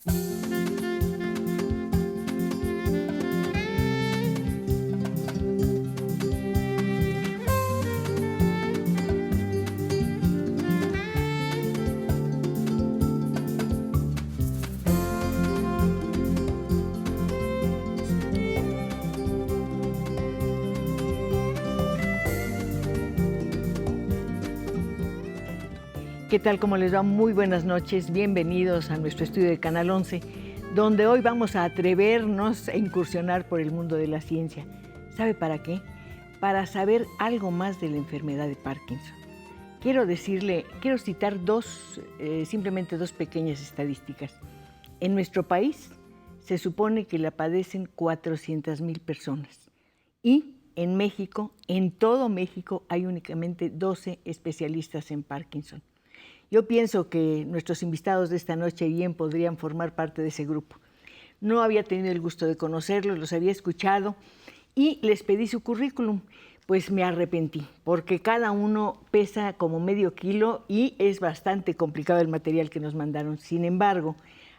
¿Qué tal? ¿Cómo les va? Muy buenas noches. Bienvenidos a nuestro estudio de Canal 11, donde hoy vamos a atrevernos a incursionar por el mundo de la ciencia. ¿Sabe para qué? Para saber algo más de la enfermedad de Parkinson. Quiero citar simplemente dos pequeñas estadísticas. En nuestro país se supone que la padecen 400,000 personas y en México, en todo México, hay únicamente 12 especialistas en Parkinson. Yo pienso que nuestros invitados de esta noche bien podrían formar parte de ese grupo. No había tenido el gusto de conocerlos, los había escuchado y les pedí su currículum. Pues me arrepentí, porque cada uno pesa como medio kilo y es bastante complicado el material que nos mandaron. Sin embargo,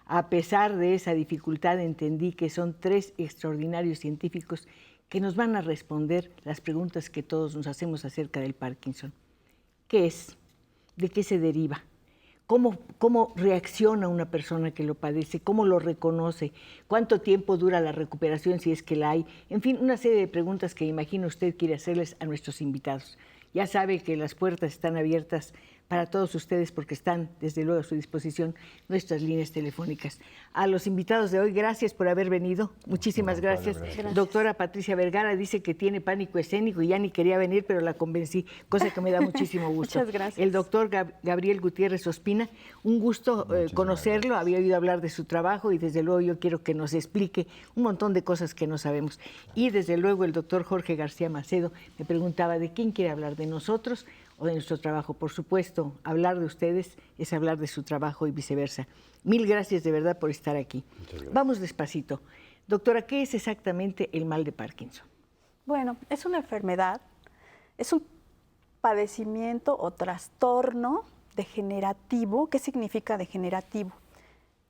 a pesar de esa dificultad, entendí que son tres extraordinarios científicos que nos van a responder las preguntas que todos nos hacemos acerca del Parkinson. ¿Qué es? ¿De qué se deriva? ¿Cómo reacciona una persona que lo padece? ¿Cómo lo reconoce? ¿Cuánto tiempo dura la recuperación si es que la hay? En fin, una serie de preguntas que imagino usted quiere hacerles a nuestros invitados. Ya sabe que las puertas están abiertas para todos ustedes porque están, desde luego, a su disposición nuestras líneas telefónicas. A los invitados de hoy, gracias por haber venido. Muchísimas gracias. Doctora Patricia Vergara dice que tiene pánico escénico y ya ni quería venir, pero la convencí, cosa que me da muchísimo gusto. Muchas gracias. El doctor Gabriel Gutiérrez Ospina, un gusto conocerlo, gracias. Había oído hablar de su trabajo y desde luego yo quiero que nos explique un montón de cosas que no sabemos. Y desde luego el doctor Jorge García Macedo me preguntaba de quién quiere hablar, de nosotros o de nuestro trabajo. Por supuesto, hablar de ustedes es hablar de su trabajo y viceversa. Mil gracias de verdad por estar aquí. Vamos despacito. Doctora, ¿qué es exactamente el mal de Parkinson? Bueno, es una enfermedad, es un padecimiento o trastorno degenerativo. ¿Qué significa degenerativo?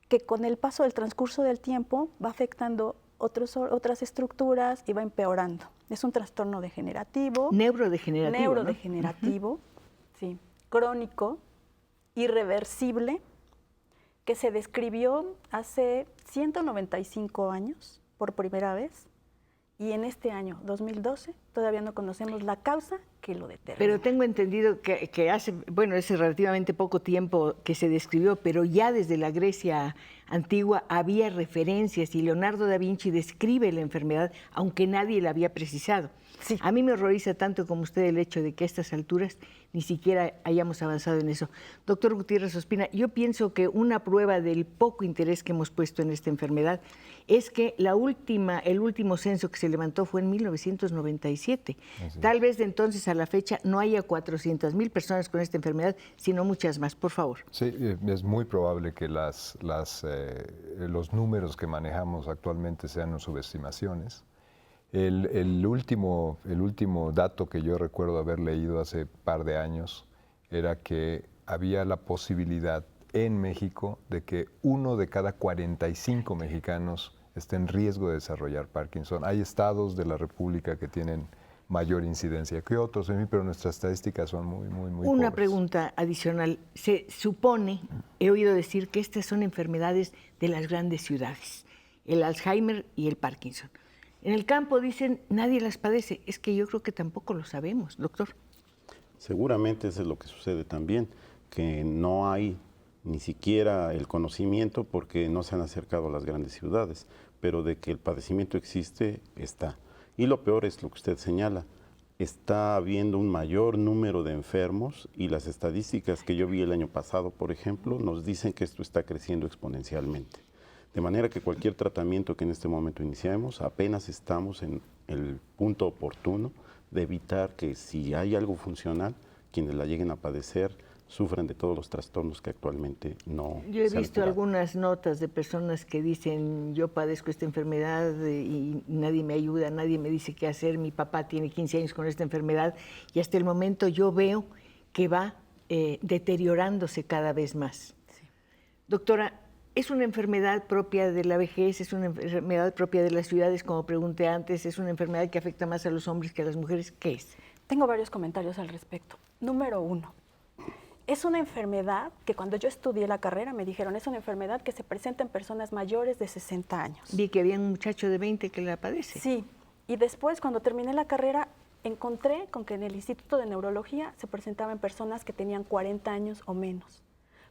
Que con el paso del transcurso del tiempo va afectando otras estructuras y va empeorando. Es un trastorno degenerativo. Neurodegenerativo. Neurodegenerativo, ¿no? Sí. Crónico, irreversible, que se describió hace 195 años por primera vez. Y en este año, 2012, todavía no conocemos la causa que lo determina. Pero tengo entendido que hace relativamente poco tiempo que se describió, pero ya desde la Grecia antigua había referencias y Leonardo da Vinci describe la enfermedad, aunque nadie la había precisado. Sí. A mí me horroriza tanto como usted el hecho de que a estas alturas ni siquiera hayamos avanzado en eso. Doctor Gutiérrez Ospina, yo pienso que una prueba del poco interés que hemos puesto en esta enfermedad es que el último censo que se levantó fue en 1997. Tal vez de entonces a la fecha no haya 400,000 personas con esta enfermedad, sino muchas más. Por favor. Sí, es muy probable que los números que manejamos actualmente sean subestimaciones. El último dato que yo recuerdo haber leído hace par de años era que había la posibilidad en México de que 1 de cada 45 mexicanos esté en riesgo de desarrollar Parkinson. Hay estados de la República que tienen mayor incidencia que otros, pero nuestras estadísticas son muy Una pobres. pregunta adicional. Se supone, he oído decir que estas son enfermedades de las grandes ciudades, el Alzheimer y el Parkinson. En el campo dicen, nadie las padece. Es que yo creo que tampoco lo sabemos, doctor. Seguramente eso es lo que sucede también, que no hay ni siquiera el conocimiento porque no se han acercado a las grandes ciudades, pero de que el padecimiento existe, está. Y lo peor es lo que usted señala, está habiendo un mayor número de enfermos y las estadísticas que yo vi el año pasado, por ejemplo, nos dicen que esto está creciendo exponencialmente. De manera que cualquier tratamiento que en este momento iniciemos, apenas estamos en el punto oportuno de evitar que si hay algo funcional, quienes la lleguen a padecer sufren de todos los trastornos que actualmente no se han curado. Yo he visto algunas notas de personas que dicen, yo padezco esta enfermedad y nadie me ayuda, nadie me dice qué hacer, mi papá tiene 15 años con esta enfermedad y hasta el momento yo veo que va deteriorándose cada vez más. Sí. Doctora, ¿Es una enfermedad propia de la vejez? ¿Es una enfermedad propia de las ciudades, como pregunté antes? ¿Es una enfermedad que afecta más a los hombres que a las mujeres? ¿Qué es? Tengo varios comentarios al respecto. Número 1, es una enfermedad que cuando yo estudié la carrera me dijeron, es una enfermedad que se presenta en personas mayores de 60 años. Vi que había un muchacho de 20 que la padece. Sí, y después cuando terminé la carrera encontré con que en el Instituto de Neurología se presentaba en personas que tenían 40 años o menos.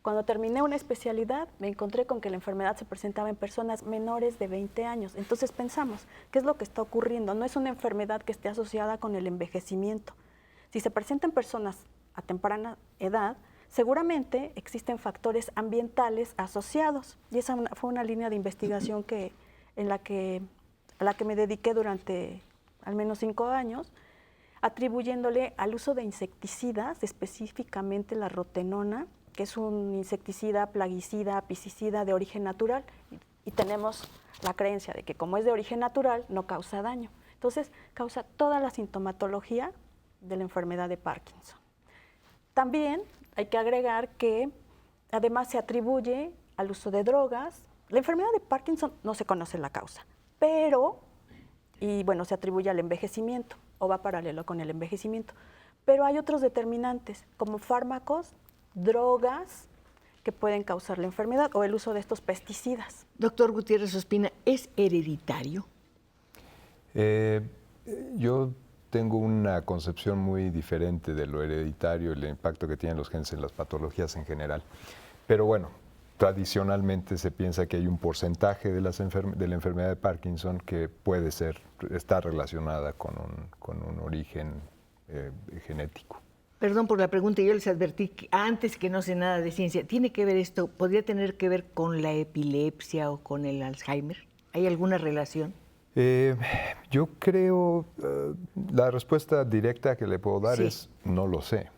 Cuando terminé una especialidad, me encontré con que la enfermedad se presentaba en personas menores de 20 años. Entonces pensamos, ¿qué es lo que está ocurriendo? No es una enfermedad que esté asociada con el envejecimiento. Si se presenta en personas a temprana edad, seguramente existen factores ambientales asociados. Y esa fue una línea de investigación a la que me dediqué durante al menos 5 años, atribuyéndole al uso de insecticidas, específicamente la rotenona, que es un insecticida, plaguicida, piscicida de origen natural, y tenemos la creencia de que como es de origen natural, no causa daño. Entonces, causa toda la sintomatología de la enfermedad de Parkinson. También hay que agregar que además se atribuye al uso de drogas. La enfermedad de Parkinson no se conoce la causa, pero, y bueno, se atribuye al envejecimiento, o va paralelo con el envejecimiento. Pero hay otros determinantes, como fármacos, drogas que pueden causar la enfermedad o el uso de estos pesticidas. Doctor Gutiérrez Ospina, ¿es hereditario? Yo tengo una concepción muy diferente de lo hereditario y el impacto que tienen los genes en las patologías en general. Pero bueno, tradicionalmente se piensa que hay un porcentaje de la enfermedad de Parkinson que puede estar relacionada con un origen genético. Perdón por la pregunta, yo les advertí que antes que no sé nada de ciencia. ¿Tiene que ver esto, podría tener que ver con la epilepsia o con el Alzheimer? ¿Hay alguna relación? Yo creo, la respuesta directa que le puedo dar es no lo sé.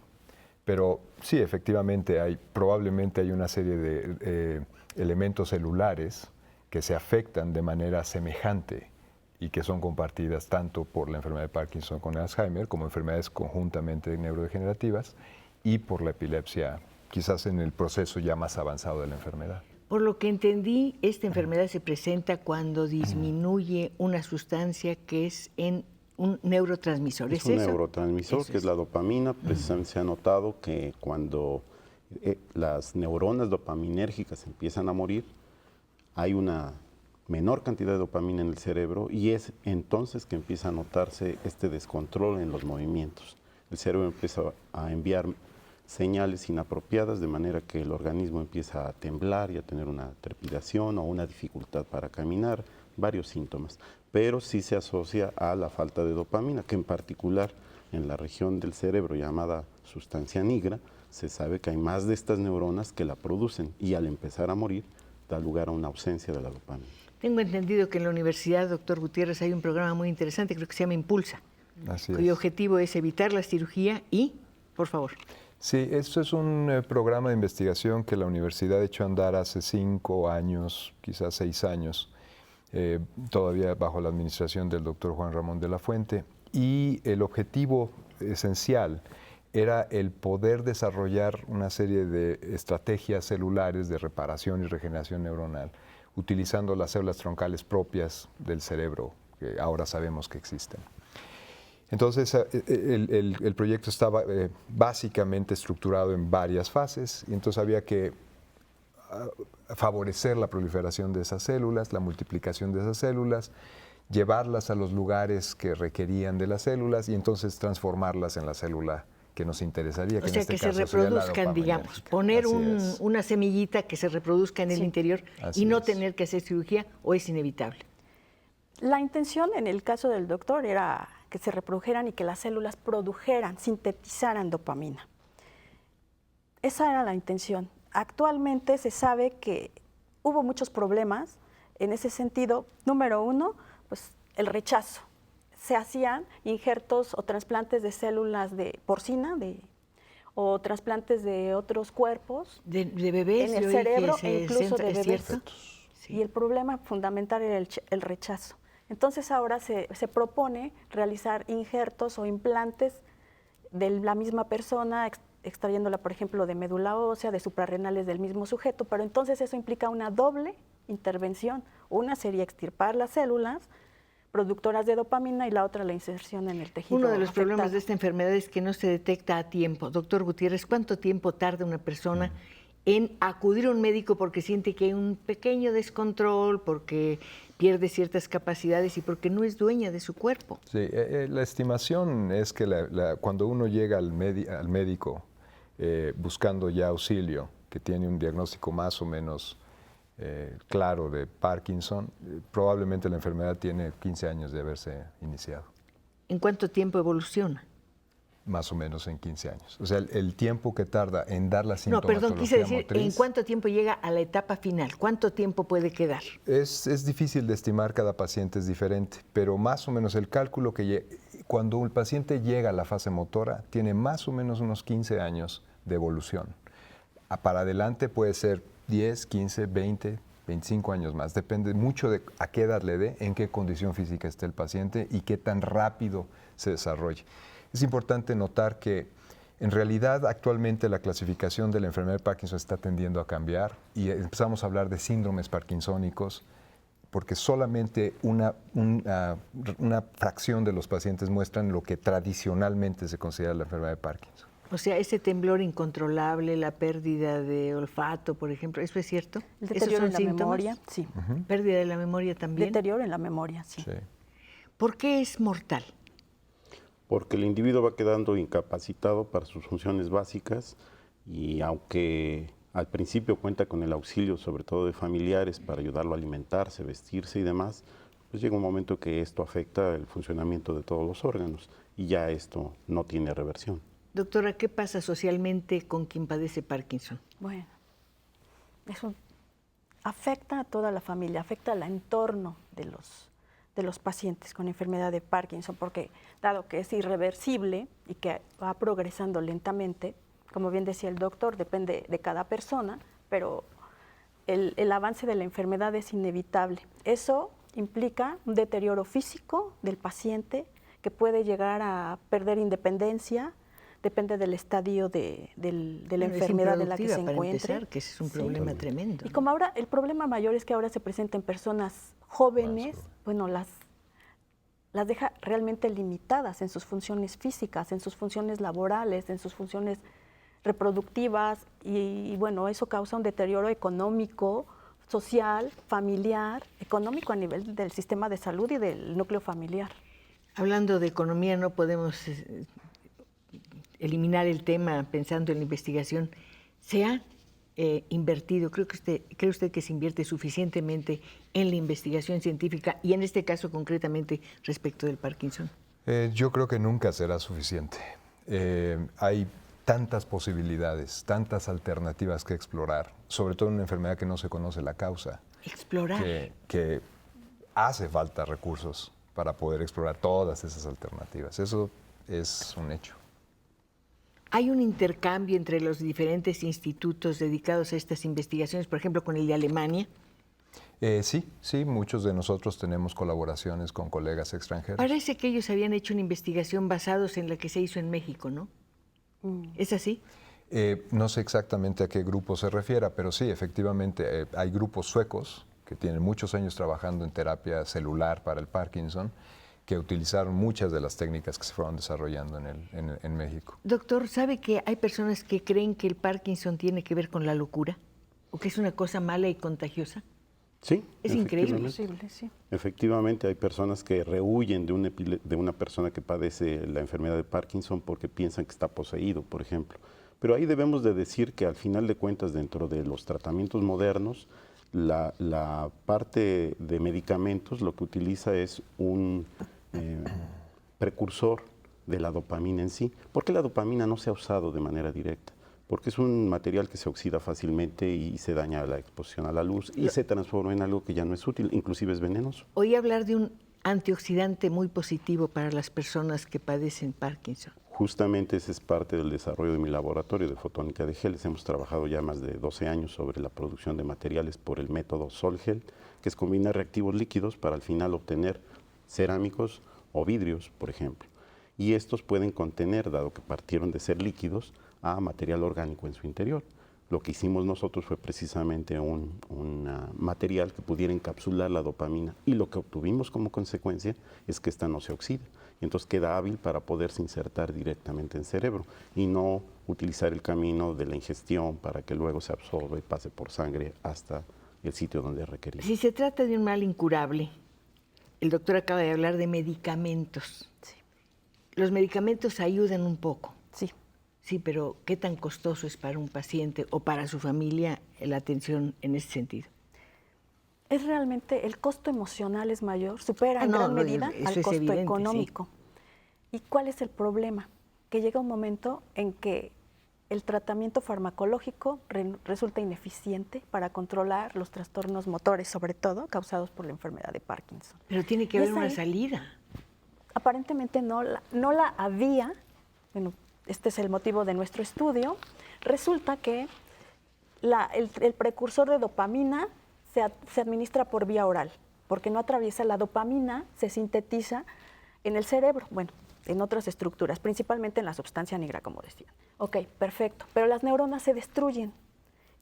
Pero sí, efectivamente, probablemente hay una serie de elementos celulares que se afectan de manera semejante y que son compartidas tanto por la enfermedad de Parkinson con Alzheimer como enfermedades conjuntamente neurodegenerativas y por la epilepsia, quizás en el proceso ya más avanzado de la enfermedad. Por lo que entendí, esta enfermedad se presenta cuando disminuye una sustancia que es en un neurotransmisor. Es un neurotransmisor que es la dopamina. Precisamente se ha notado que cuando las neuronas dopaminérgicas empiezan a morir, hay una menor cantidad de dopamina en el cerebro y es entonces que empieza a notarse este descontrol en los movimientos. El cerebro empieza a enviar señales inapropiadas de manera que el organismo empieza a temblar y a tener una trepidación o una dificultad para caminar, varios síntomas. Pero sí se asocia a la falta de dopamina, que en particular en la región del cerebro llamada sustancia nigra, se sabe que hay más de estas neuronas que la producen y al empezar a morir da lugar a una ausencia de la dopamina. Tengo entendido que en la universidad, doctor Gutiérrez, hay un programa muy interesante, creo que se llama Impulsa, cuyo objetivo es evitar la cirugía y, por favor. Sí, esto es un programa de investigación que la universidad ha hecho andar hace 5 años, quizás 6 años, todavía bajo la administración del doctor Juan Ramón de la Fuente, y el objetivo esencial era el poder desarrollar una serie de estrategias celulares de reparación y regeneración neuronal, utilizando las células troncales propias del cerebro, que ahora sabemos que existen. Entonces, el proyecto estaba básicamente estructurado en varias fases, y entonces había que favorecer la proliferación de esas células, la multiplicación de esas células, llevarlas a los lugares que requerían de las células y entonces transformarlas en la célula que nos interesaría. O sea, que se reproduzcan, digamos, poner una semillita que se reproduzca en el interior y no tener que hacer cirugía, ¿o es inevitable? La intención en el caso del doctor era que se reprodujeran y que las células produjeran, sintetizaran dopamina. Esa era la intención. Actualmente se sabe que hubo muchos problemas en ese sentido. Número 1, pues el rechazo. Se hacían injertos o trasplantes de células de porcina o trasplantes de otros cuerpos de bebés en el cerebro e incluso de ¿es bebés. cierto? Sí. Y el problema fundamental era el rechazo. Entonces ahora se propone realizar injertos o implantes de la misma persona extrayéndola, por ejemplo, de médula ósea, de suprarrenales del mismo sujeto, pero entonces eso implica una doble intervención. Una sería extirpar las células productoras de dopamina y la otra la inserción en el tejido Uno de los afectado. problemas de esta enfermedad es que no se detecta a tiempo. Doctor Gutiérrez, ¿cuánto tiempo tarda una persona en acudir a un médico porque siente que hay un pequeño descontrol, porque pierde ciertas capacidades y porque no es dueña de su cuerpo? Sí, la estimación es que cuando uno llega al médico buscando ya auxilio, que tiene un diagnóstico más o menos claro de Parkinson, probablemente la enfermedad tiene 15 años de haberse iniciado. ¿En cuánto tiempo evoluciona? Más o menos en 15 años. O sea, el tiempo que tarda en dar la No, sintomatología perdón, quise decir, motriz, ¿en cuánto tiempo llega a la etapa final? ¿Cuánto tiempo puede quedar? es difícil de estimar, cada paciente es diferente, pero más o menos el cálculo cuando el paciente llega a la fase motora, tiene más o menos unos 15 años de evolución. Para adelante puede ser 10, 15, 20, 25 años más. Depende mucho de a qué edad le dé, en qué condición física esté el paciente y qué tan rápido se desarrolle. Es importante notar que en realidad actualmente la clasificación de la enfermedad de Parkinson está tendiendo a cambiar y empezamos a hablar de síndromes parkinsónicos porque solamente una fracción de los pacientes muestran lo que tradicionalmente se considera la enfermedad de Parkinson. O sea, ese temblor incontrolable, la pérdida de olfato, por ejemplo, ¿eso es cierto? El deterioro en la síntomas? memoria, sí. ¿Pérdida de la memoria también? Deterioro en la memoria, sí. Sí. ¿Por qué es mortal? Porque el individuo va quedando incapacitado para sus funciones básicas y aunque al principio cuenta con el auxilio sobre todo de familiares para ayudarlo a alimentarse, vestirse y demás, pues llega un momento que esto afecta el funcionamiento de todos los órganos y ya esto no tiene reversión. Doctora, ¿qué pasa socialmente con quien padece Parkinson? Bueno, eso afecta a toda la familia, afecta al entorno de los pacientes con enfermedad de Parkinson, porque dado que es irreversible y que va progresando lentamente, como bien decía el doctor, depende de cada persona, pero el avance de la enfermedad es inevitable. Eso implica un deterioro físico del paciente que puede llegar a perder independencia, depende del estadio de la enfermedad en la que se para encuentre. empezar, que ese es un problema tremendo. Y como ahora, el problema mayor es que ahora se presenta en personas jóvenes, bueno, las deja realmente limitadas en sus funciones físicas, en sus funciones laborales, en sus funciones reproductivas y bueno, eso causa un deterioro económico, social, familiar, económico a nivel del sistema de salud y del núcleo familiar. Hablando de economía, no podemos eliminar el tema pensando en la investigación. ¿Se ha invertido, cree usted que se invierte suficientemente en la investigación científica y en este caso concretamente respecto del Parkinson? Yo creo que nunca será suficiente. Hay tantas posibilidades, tantas alternativas que explorar, sobre todo en una enfermedad que no se conoce la causa. Explorar. Que hace falta recursos para poder explorar todas esas alternativas. Eso es un hecho. ¿Hay un intercambio entre los diferentes institutos dedicados a estas investigaciones, por ejemplo, con el de Alemania? Sí, muchos de nosotros tenemos colaboraciones con colegas extranjeros. Parece que ellos habían hecho una investigación basados en la que se hizo en México, ¿no? ¿Es así? No sé exactamente a qué grupo se refiera, pero sí, efectivamente, hay grupos suecos que tienen muchos años trabajando en terapia celular para el Parkinson, que utilizaron muchas de las técnicas que se fueron desarrollando en México. Doctor, ¿sabe que hay personas que creen que el Parkinson tiene que ver con la locura? ¿O que es una cosa mala y contagiosa? Sí. Es increíble. Posible, sí. Efectivamente, hay personas que rehuyen de una persona que padece la enfermedad de Parkinson porque piensan que está poseído, por ejemplo. Pero ahí debemos de decir que al final de cuentas, dentro de los tratamientos modernos, la parte de medicamentos lo que utiliza es un precursor de la dopamina en sí. ¿Por qué la dopamina no se ha usado de manera directa? Porque es un material que se oxida fácilmente y se daña a la exposición a la luz y se transforma en algo que ya no es útil, inclusive es venenoso. Oí hablar de un antioxidante muy positivo para las personas que padecen Parkinson. Justamente ese es parte del desarrollo de mi laboratorio de fotónica de geles. Hemos trabajado ya más de 12 años sobre la producción de materiales por el método Sol-Gel, que es combinar reactivos líquidos para al final obtener cerámicos o vidrios, por ejemplo. Y estos pueden contener, dado que partieron de ser líquidos, a material orgánico en su interior. Lo que hicimos nosotros fue precisamente un material que pudiera encapsular la dopamina, y lo que obtuvimos como consecuencia es que esta no se oxida. Y entonces queda hábil para poderse insertar directamente en el cerebro y no utilizar el camino de la ingestión para que luego se absorba y pase por sangre hasta el sitio donde es requerido. Si se trata de un mal incurable, el doctor acaba de hablar de medicamentos. Sí. Los medicamentos ayudan un poco. Sí. Sí, pero ¿qué tan costoso es para un paciente o para su familia la atención en ese sentido? Es realmente, el costo emocional es mayor, supera en gran medida eso al es costo evidente, económico. Sí. ¿Y cuál es el problema? Que llega un momento en que el tratamiento farmacológico resulta ineficiente para controlar los trastornos motores, sobre todo causados por la enfermedad de Parkinson. Pero tiene que Y haber es una ahí. salida. Aparentemente no la había. Bueno, este es el motivo de nuestro estudio. Resulta que el precursor de dopamina se administra por vía oral, porque no atraviesa la dopamina, se sintetiza en el cerebro, bueno, en otras estructuras, principalmente en la sustancia negra, como decía. Ok, perfecto, pero las neuronas se destruyen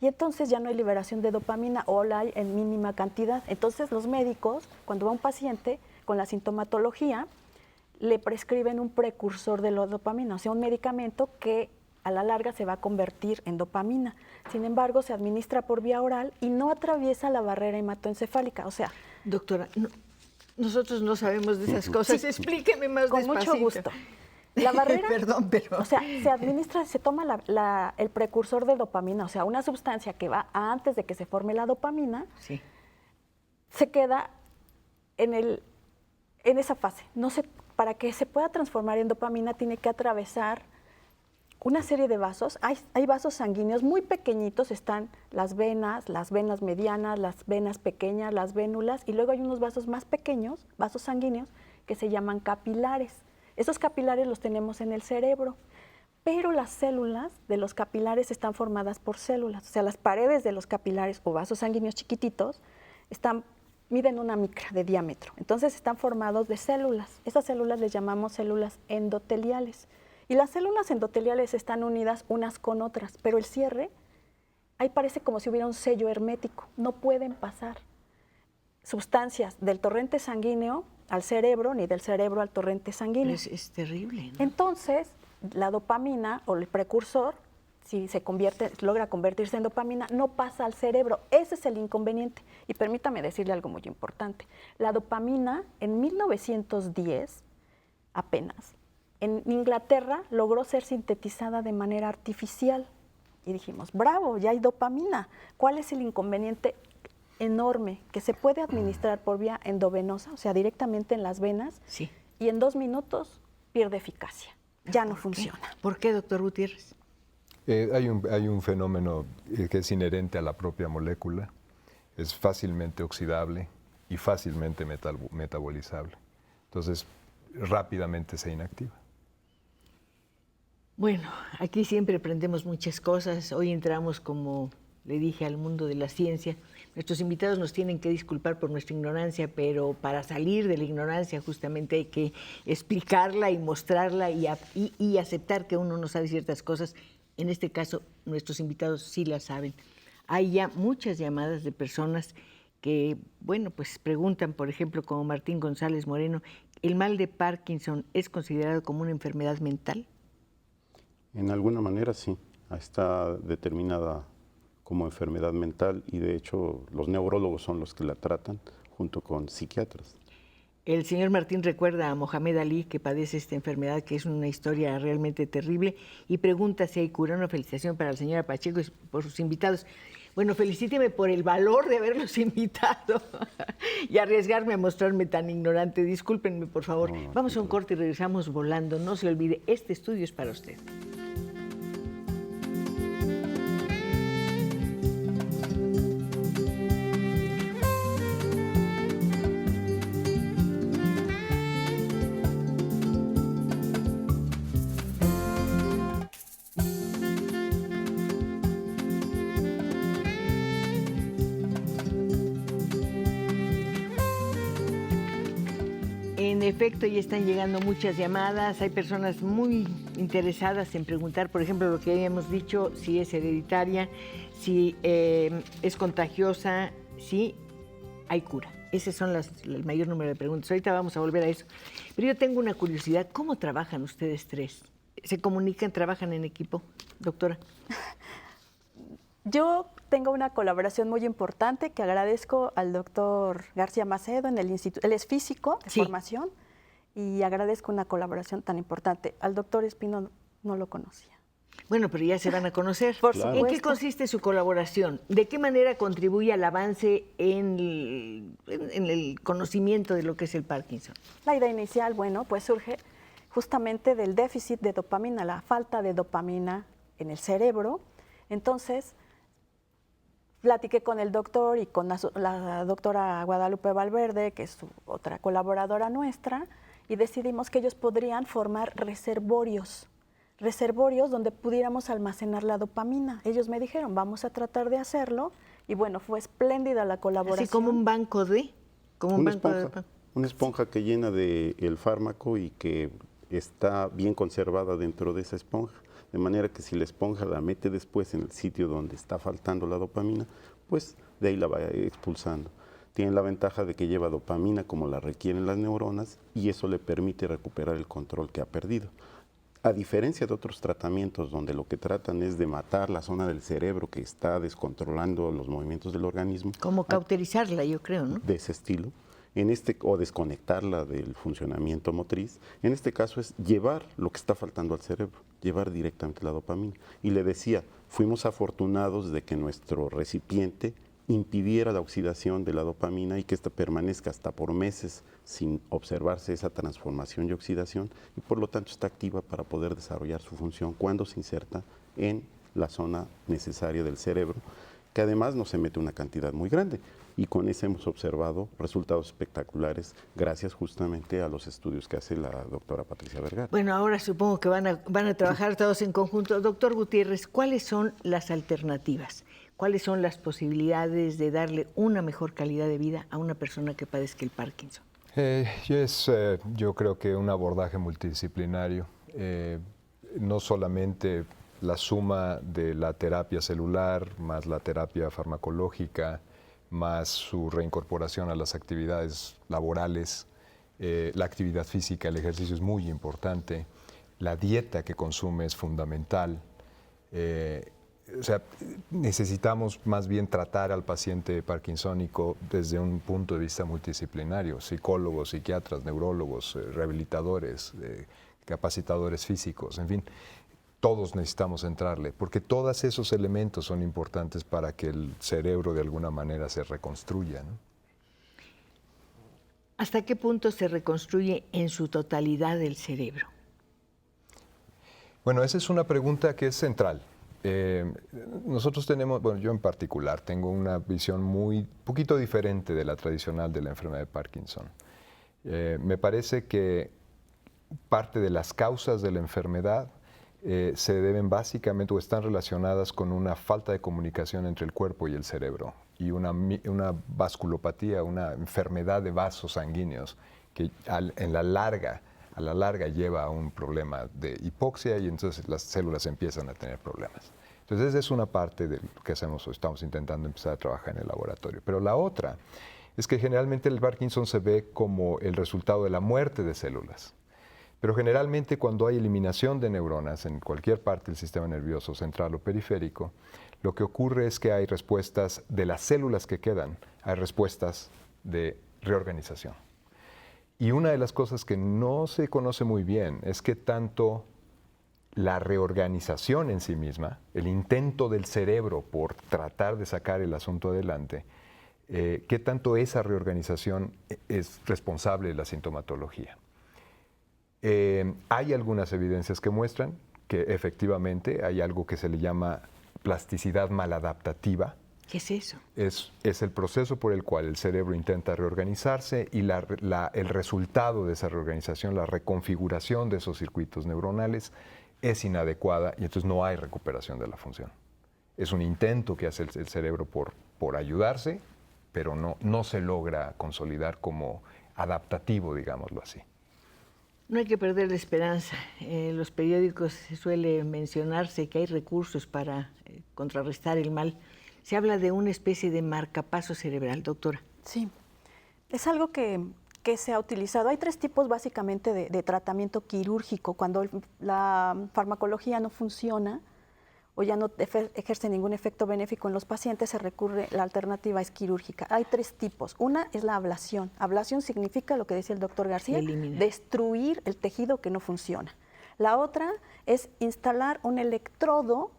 y entonces ya no hay liberación de dopamina o la hay en mínima cantidad. Entonces los médicos, cuando va un paciente con la sintomatología, le prescriben un precursor de la dopamina, o sea, un medicamento que a la larga se va a convertir en dopamina. Sin embargo, se administra por vía oral y no atraviesa la barrera hematoencefálica. O sea, Doctora, nosotros no sabemos de esas cosas. Sí. Explíqueme más con despacito. mucho gusto. La barrera, Perdón, pero... o sea, se administra, se toma el precursor de dopamina, o sea, una sustancia que va antes de que se forme la dopamina, Sí. se queda en esa fase. Para que se pueda transformar en dopamina tiene que atravesar una serie de vasos. Hay vasos sanguíneos muy pequeñitos, están las venas medianas, las venas pequeñas, las vénulas, y luego hay unos vasos más pequeños, vasos sanguíneos, que se llaman capilares. Esos capilares los tenemos en el cerebro, pero las células de los capilares están formadas por células. O sea, las paredes de los capilares o vasos sanguíneos chiquititos miden una micra de diámetro. Entonces están formados de células. Esas células les llamamos células endoteliales. Y las células endoteliales están unidas unas con otras, pero el cierre, ahí parece como si hubiera un sello hermético. No pueden pasar sustancias del torrente sanguíneo al cerebro, ni del cerebro al torrente sanguíneo. Es terrible, ¿no? Entonces, la dopamina o el precursor, si logra convertirse en dopamina, no pasa al cerebro. Ese es el inconveniente. Y permítame decirle algo muy importante. La dopamina, en 1910, apenas, en Inglaterra logró ser sintetizada de manera artificial. Y dijimos, bravo, ya hay dopamina. ¿Cuál es el inconveniente enorme? Que se puede administrar por vía endovenosa, o sea, directamente en las venas, Sí. y en 2 minutos pierde eficacia. Ya no funciona. ¿Por qué, doctor Gutiérrez? Hay un fenómeno que es inherente a la propia molécula, es fácilmente oxidable y fácilmente metabolizable. Entonces, rápidamente se inactiva. Bueno, aquí siempre aprendemos muchas cosas. Hoy entramos, como le dije, al mundo de la ciencia. Nuestros invitados nos tienen que disculpar por nuestra ignorancia, pero para salir de la ignorancia justamente hay que explicarla y mostrarla y aceptar que uno no sabe ciertas cosas. En este caso, nuestros invitados sí las saben. Hay ya muchas llamadas de personas que, bueno, pues preguntan, por ejemplo, como Martín González Moreno, ¿el mal de Parkinson es considerado como una enfermedad mental? En alguna manera sí, está determinada como enfermedad mental y de hecho los neurólogos son los que la tratan junto con psiquiatras. El señor Martín recuerda a Mohamed Ali, que padece esta enfermedad, que es una historia realmente terrible, y pregunta si hay cura. Una felicitación para la señora Pacheco y por sus invitados. Bueno, felicíteme por el valor de haberlos invitado y arriesgarme a mostrarme tan ignorante. Discúlpenme, por favor. No, Vamos a un corte y regresamos volando. No se olvide, este estudio es para usted. En efecto, ya están llegando muchas llamadas. Hay personas muy interesadas en preguntar, por ejemplo, lo que habíamos dicho, si es hereditaria, si es contagiosa, si hay cura. Ese son el mayor número de preguntas. Ahorita vamos a volver a eso. Pero yo tengo una curiosidad. ¿Cómo trabajan ustedes tres? ¿Se comunican, trabajan en equipo, doctora? Yo tengo una colaboración muy importante que agradezco al doctor García Macedo en el instituto. Él es físico de formación y agradezco una colaboración tan importante. Al doctor Espino no lo conocía. Bueno, pero ya se van a conocer. Por ¿En qué supuesto. consiste su colaboración? ¿De qué manera contribuye al avance en el conocimiento de lo que es el Parkinson? La idea inicial, bueno, pues surge justamente del déficit de dopamina, la falta de dopamina en el cerebro. Entonces, platiqué con el doctor y con la doctora Guadalupe Valverde, que es otra colaboradora nuestra, y decidimos que ellos podrían formar reservorios donde pudiéramos almacenar la dopamina. Ellos me dijeron, vamos a tratar de hacerlo, y bueno, fue espléndida la colaboración. Así como un banco de... Como Una esponja que llena el fármaco y que está bien conservada dentro de esa esponja, de manera que si la esponja la mete después en el sitio donde está faltando la dopamina, pues de ahí la va expulsando. Tiene la ventaja de que lleva dopamina como la requieren las neuronas y eso le permite recuperar el control que ha perdido. A diferencia de otros tratamientos donde lo que tratan es de matar la zona del cerebro que está descontrolando los movimientos del organismo. Como cauterizarla, yo creo, ¿no? De ese estilo. O desconectarla del funcionamiento motriz. En este caso es llevar lo que está faltando al cerebro, llevar directamente la dopamina. Y le decía, fuimos afortunados de que nuestro recipiente impidiera la oxidación de la dopamina y que ésta permanezca hasta por meses sin observarse esa transformación y oxidación y por lo tanto está activa para poder desarrollar su función cuando se inserta en la zona necesaria del cerebro, que además no se mete una cantidad muy grande. Y con eso hemos observado resultados espectaculares gracias justamente a los estudios que hace la doctora Patricia Vergara. Bueno, ahora supongo que van a trabajar todos en conjunto. Doctor Gutiérrez, ¿cuáles son las alternativas? ¿Cuáles son las posibilidades de darle una mejor calidad de vida a una persona que padezca el Parkinson? Yo creo que un abordaje multidisciplinario, no solamente la suma de la terapia celular, más la terapia farmacológica, más su reincorporación a las actividades laborales, la actividad física, el ejercicio es muy importante, la dieta que consume es fundamental. O sea, necesitamos más bien tratar al paciente parkinsónico desde un punto de vista multidisciplinario, psicólogos, psiquiatras, neurólogos, rehabilitadores, capacitadores físicos, en fin, todos necesitamos entrarle, porque todos esos elementos son importantes para que el cerebro de alguna manera se reconstruya, ¿no? ¿Hasta qué punto se reconstruye en su totalidad el cerebro? Bueno, esa es una pregunta que es central. Nosotros tenemos, bueno, yo en particular tengo una visión muy poquito diferente de la tradicional de la enfermedad de Parkinson. Me parece que parte de las causas de la enfermedad se deben básicamente o están relacionadas con una falta de comunicación entre el cuerpo y el cerebro y una vasculopatía, una enfermedad de vasos sanguíneos que a la larga lleva a un problema de hipoxia y entonces las células empiezan a tener problemas. Entonces esa es una parte de lo que hacemos o estamos intentando empezar a trabajar en el laboratorio. Pero la otra es que generalmente el Parkinson se ve como el resultado de la muerte de células. Pero generalmente cuando hay eliminación de neuronas en cualquier parte del sistema nervioso central o periférico, lo que ocurre es que hay respuestas de las células que quedan, hay respuestas de reorganización. Y una de las cosas que no se conoce muy bien es que tanto la reorganización en sí misma, el intento del cerebro por tratar de sacar el asunto adelante, qué tanto esa reorganización es responsable de la sintomatología. Hay algunas evidencias que muestran que efectivamente hay algo que se le llama plasticidad maladaptativa. ¿Qué es eso? Es el proceso por el cual el cerebro intenta reorganizarse y el resultado de esa reorganización, la reconfiguración de esos circuitos neuronales es inadecuada y entonces no hay recuperación de la función. Es un intento que hace el cerebro por ayudarse, pero no se logra consolidar como adaptativo, digámoslo así. No hay que perder la esperanza. En los periódicos se suele mencionarse que hay recursos para contrarrestar el mal. Se habla de una especie de marcapaso cerebral, doctora. Sí, es algo que se ha utilizado. Hay 3 tipos básicamente de tratamiento quirúrgico. Cuando la farmacología no funciona o ya no ejerce ningún efecto benéfico en los pacientes, se recurre, la alternativa es quirúrgica. Hay 3 tipos. Una es la ablación. Ablación significa, lo que decía el doctor García, eliminar, destruir el tejido que no funciona. La otra es instalar un electrodo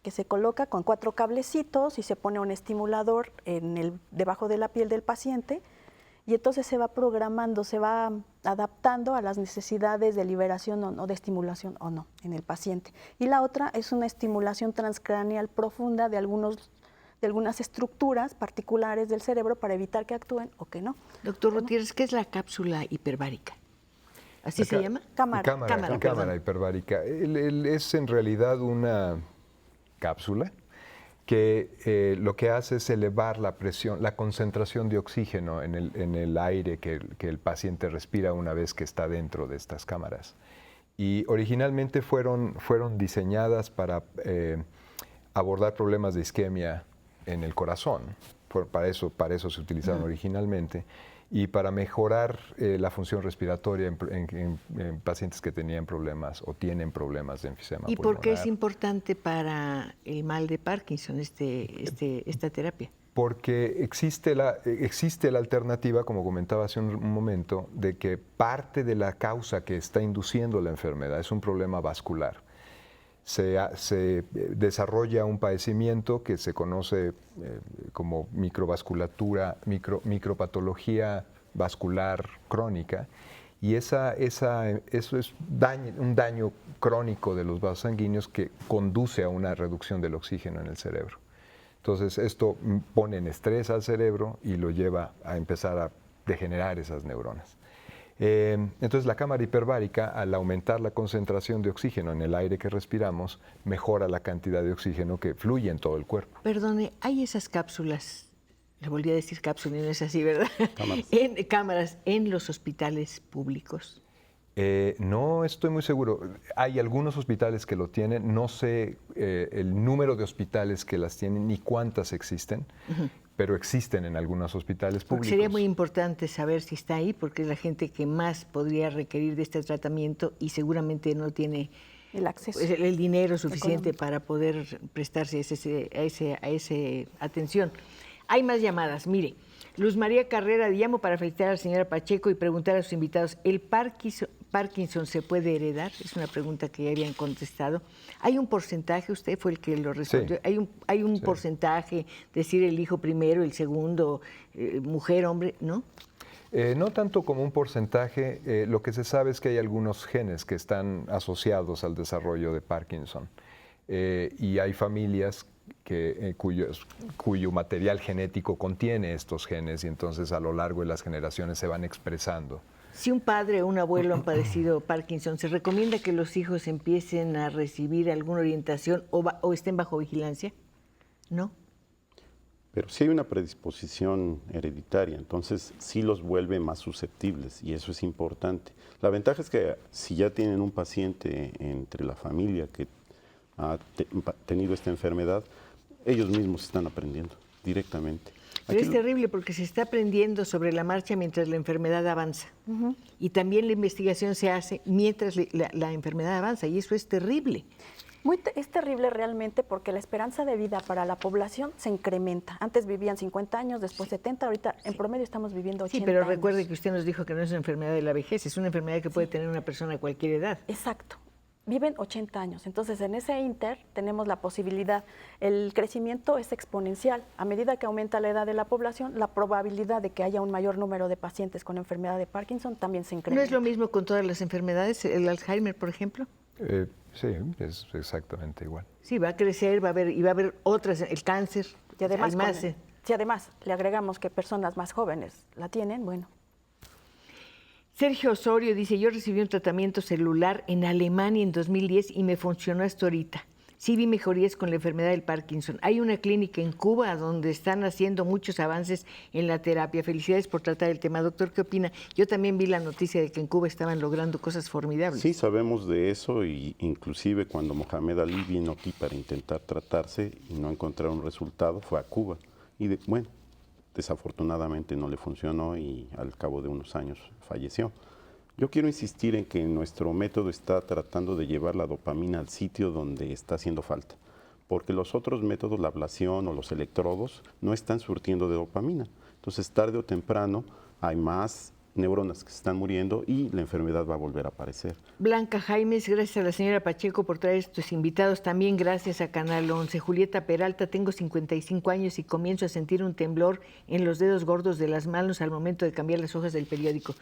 que se coloca con 4 cablecitos y se pone un estimulador debajo de la piel del paciente, y entonces se va programando, se va adaptando a las necesidades de liberación o no, de estimulación o no en el paciente. Y la otra es una estimulación transcraneal profunda de algunas estructuras particulares del cerebro para evitar que actúen o que no. Doctor Gutiérrez, ¿qué es la cápsula hiperbárica? ¿Así se llama? Cámara hiperbárica. Es en realidad una cápsula que lo que hace es elevar la presión, la concentración de oxígeno en el aire que el paciente respira una vez que está dentro de estas cámaras. Y originalmente fueron diseñadas para abordar problemas de isquemia en el corazón. Para eso se utilizaron originalmente. Y para mejorar la función respiratoria en pacientes que tenían problemas o tienen problemas de enfisema ¿Y pulmonar. por qué es importante para el mal de Parkinson esta terapia? Porque existe la alternativa, como comentaba hace un momento, de que parte de la causa que está induciendo la enfermedad es un problema vascular. Se desarrolla un padecimiento que se conoce como micropatología vascular crónica, y eso es un daño crónico de los vasos sanguíneos que conduce a una reducción del oxígeno en el cerebro. Entonces esto pone en estrés al cerebro y lo lleva a empezar a degenerar esas neuronas. Entonces la cámara hiperbárica, al aumentar la concentración de oxígeno en el aire que respiramos, mejora la cantidad de oxígeno que fluye en todo el cuerpo. Perdone, hay esas cápsulas, le volví a decir cápsula y no es así, ¿verdad? Cámaras en los hospitales públicos. No estoy muy seguro. Hay algunos hospitales que lo tienen. No sé el número de hospitales que las tienen ni cuántas existen, pero existen en algunos hospitales públicos. Porque sería muy importante saber si está ahí, porque es la gente que más podría requerir de este tratamiento y seguramente no tiene el acceso, pues, el dinero suficiente económico para poder prestarse a esa atención. Hay más llamadas. Mire, Luz María Carrera, llamo para felicitar a la señora Pacheco y preguntar a sus invitados, ¿el Parkinson se puede heredar? Es una pregunta que ya habían contestado. ¿Hay un porcentaje? Usted fue el que lo respondió. Sí. ¿Hay un porcentaje? Decir el hijo primero, el segundo, mujer, hombre, ¿no? No tanto como un porcentaje. Lo que se sabe es que hay algunos genes que están asociados al desarrollo de Parkinson. Y hay familias cuyo material genético contiene estos genes, y entonces a lo largo de las generaciones se van expresando. Si un padre o un abuelo han padecido Parkinson, ¿se recomienda que los hijos empiecen a recibir alguna orientación o estén bajo vigilancia? ¿No? Pero sí hay una predisposición hereditaria, entonces sí los vuelve más susceptibles, y eso es importante. La ventaja es que si ya tienen un paciente entre la familia que ha tenido esta enfermedad, ellos mismos están aprendiendo directamente. Pero es terrible porque se está aprendiendo sobre la marcha mientras la enfermedad avanza. Y también la investigación se hace mientras la enfermedad avanza, y eso es terrible. Es terrible realmente porque la esperanza de vida para la población se incrementa. Antes vivían 50 años, después 70, ahorita en promedio estamos viviendo 80 Sí, pero años. recuerde que usted nos dijo que no es una enfermedad de la vejez, es una enfermedad que puede tener una persona a cualquier edad. Exacto. Viven 80 años. Entonces, en ese inter tenemos la posibilidad, el crecimiento es exponencial. A medida que aumenta la edad de la población, la probabilidad de que haya un mayor número de pacientes con enfermedad de Parkinson también se incrementa. ¿No es lo mismo con todas las enfermedades, el Alzheimer, por ejemplo? Sí, es exactamente igual. Sí, va a crecer, va a haber otras, el cáncer. Y además, más, si además le agregamos que personas más jóvenes la tienen, bueno. Sergio Osorio dice, yo recibí un tratamiento celular en Alemania en 2010 y me funcionó hasta ahorita. sí vi mejorías con la enfermedad del Parkinson. Hay una clínica en Cuba donde están haciendo muchos avances en la terapia. Felicidades por tratar el tema. Doctor, ¿qué opina? Yo también vi la noticia de que en Cuba estaban logrando cosas formidables. Sí, sabemos de eso, y inclusive cuando Mohamed Ali vino aquí para intentar tratarse y no encontrar un resultado, fue a Cuba. Y bueno, desafortunadamente no le funcionó y al cabo de unos años falleció. Yo quiero insistir en que nuestro método está tratando de llevar la dopamina al sitio donde está haciendo falta, porque los otros métodos, la ablación o los electrodos, no están surtiendo de dopamina. Entonces, tarde o temprano, hay más neuronas que se están muriendo y la enfermedad va a volver a aparecer. Blanca Jaimes, gracias a la señora Pacheco por traer estos invitados. También gracias a Canal 11. Julieta Peralta, tengo 55 años y comienzo a sentir un temblor en los dedos gordos de las manos al momento de cambiar las hojas del periódico.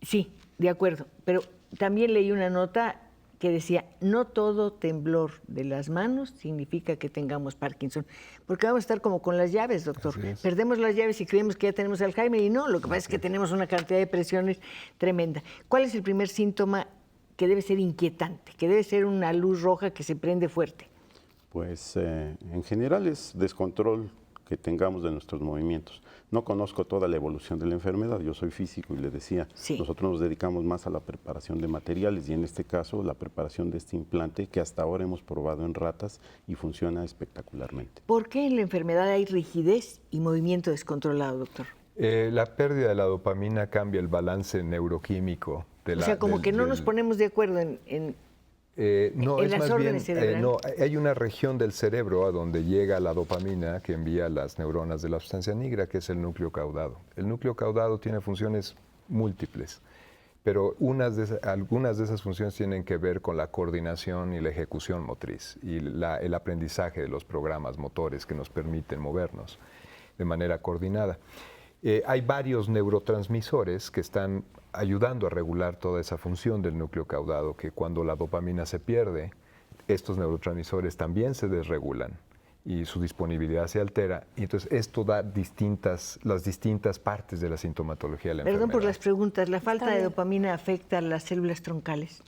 Sí, de acuerdo, pero también leí una nota que decía, no todo temblor de las manos significa que tengamos Parkinson, porque vamos a estar como con las llaves, doctor. Perdemos las llaves y creemos que ya tenemos Alzheimer y no, lo que pasa es que tenemos una cantidad de presiones tremenda. ¿Cuál es el primer síntoma que debe ser inquietante, que debe ser una luz roja que se prende fuerte? Pues en general es descontrol que tengamos de nuestros movimientos. No conozco toda la evolución de la enfermedad, yo soy físico y le decía, nosotros nos dedicamos más a la preparación de materiales y en este caso la preparación de este implante que hasta ahora hemos probado en ratas y funciona espectacularmente. ¿Por qué en la enfermedad hay rigidez y movimiento descontrolado, doctor? La pérdida de la dopamina cambia el balance neuroquímico de la... O sea, como que no nos ponemos de acuerdo en las órdenes cerebrales. No, hay una región del cerebro a donde llega la dopamina que envía las neuronas de la sustancia negra, que es el núcleo caudado. El núcleo caudado tiene funciones múltiples, pero algunas de esas funciones tienen que ver con la coordinación y la ejecución motriz y el aprendizaje de los programas motores que nos permiten movernos de manera coordinada. Hay varios neurotransmisores que están ayudando a regular toda esa función del núcleo caudado, que cuando la dopamina se pierde, estos neurotransmisores también se desregulan y su disponibilidad se altera. Y entonces esto da las distintas partes de la sintomatología de la enfermedad. Perdón por las preguntas. ¿La falta de dopamina afecta a las células troncales?